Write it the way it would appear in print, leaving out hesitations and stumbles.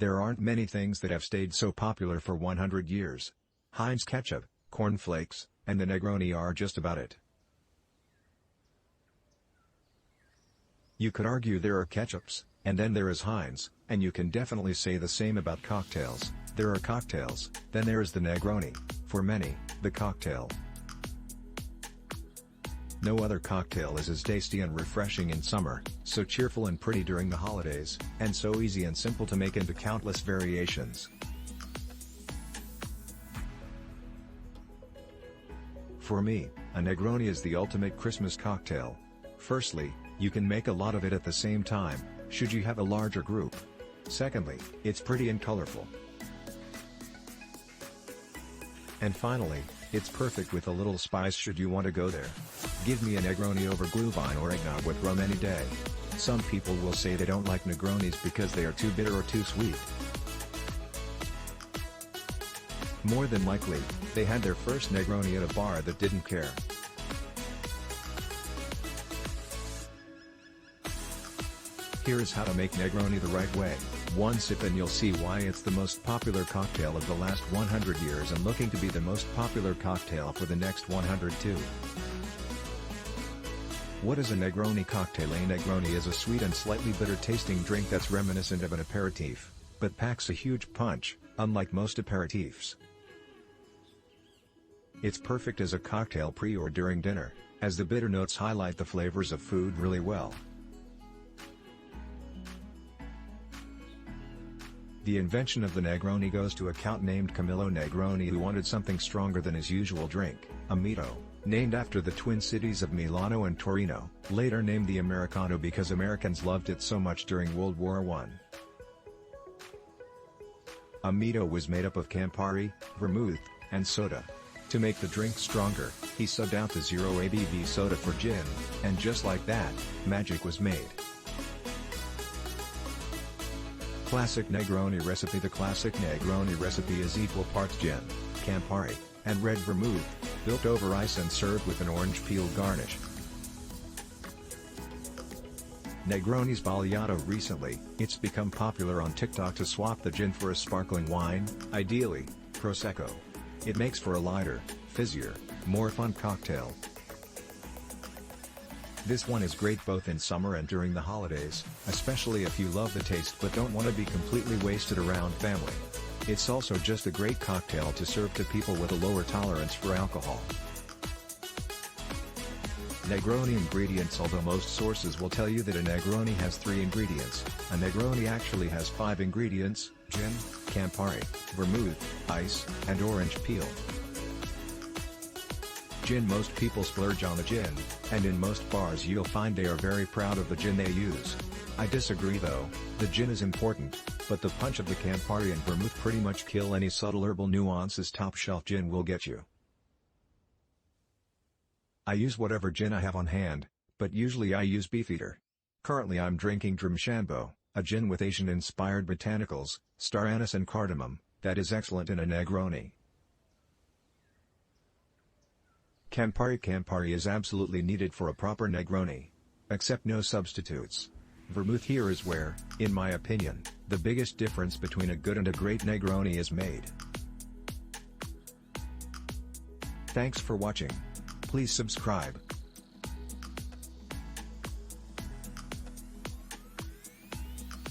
There aren't many things that have stayed so popular for 100 years. Heinz ketchup, corn flakes, and the Negroni are just about it. You could argue there are ketchups, and then there is Heinz, and you can definitely say the same about cocktails. There are cocktails, then there is the Negroni, for many, the cocktail. No other cocktail is as tasty and refreshing in summer, so cheerful and pretty during the holidays, and so easy and simple to make into countless variations. For me, a Negroni is the ultimate Christmas cocktail. Firstly, you can make a lot of it at the same time, should you have a larger group. Secondly, it's pretty and colorful. And finally, it's perfect with a little spice should you want to go there. Give me a Negroni over Glühwein or eggnog with rum any day. Some people will say they don't like Negronis because they are too bitter or too sweet. More than likely, they had their first Negroni at a bar that didn't care. Here's how to make Negroni the right way. One sip and you'll see why it's the most popular cocktail of the last 100 years and looking to be the most popular cocktail for the next 100 too. What is a Negroni cocktail? A Negroni is a sweet and slightly bitter tasting drink that's reminiscent of an aperitif, but packs a huge punch, unlike most aperitifs. It's perfect as a cocktail pre or during dinner, as the bitter notes highlight the flavors of food really well. The invention of the Negroni goes to a count named Camillo Negroni who wanted something stronger than his usual drink, a mito, named after the twin cities of Milano and Torino, later named the Americano because Americans loved it so much during World War I. A mito was made up of Campari, vermouth, and soda. To make the drink stronger, he subbed out the 0 ABV soda for gin, and just like that, magic was made. Classic Negroni recipe. The classic Negroni recipe is equal parts gin, Campari, and red vermouth, built over ice and served with an orange peel garnish. Negroni sbagliato. Recently, it's become popular on TikTok to swap the gin for a sparkling wine, ideally, Prosecco. It makes for a lighter, fizzier, more fun cocktail. This one is great both in summer and during the holidays, especially if you love the taste but don't want to be completely wasted around family. It's also just a great cocktail to serve to people with a lower tolerance for alcohol. Negroni ingredients. Although most sources will tell you that a Negroni has 3 ingredients, a Negroni actually has 5 ingredients: gin, Campari, vermouth, ice, and orange peel. Gin. Most people splurge on the gin, and in most bars you'll find they are very proud of the gin they use. I disagree though, the gin is important, but the punch of the Campari and vermouth pretty much kill any subtle herbal nuances top shelf gin will get you. I use whatever gin I have on hand, but usually I use Beefeater. Currently I'm drinking Drumshanbo, a gin with Asian-inspired botanicals, star anise and cardamom, that is excellent in a Negroni. Campari is absolutely needed for a proper Negroni. Except no substitutes. Vermouth. Here is where, in my opinion, the biggest difference between a good and a great Negroni is made. Thanks for watching. Please subscribe.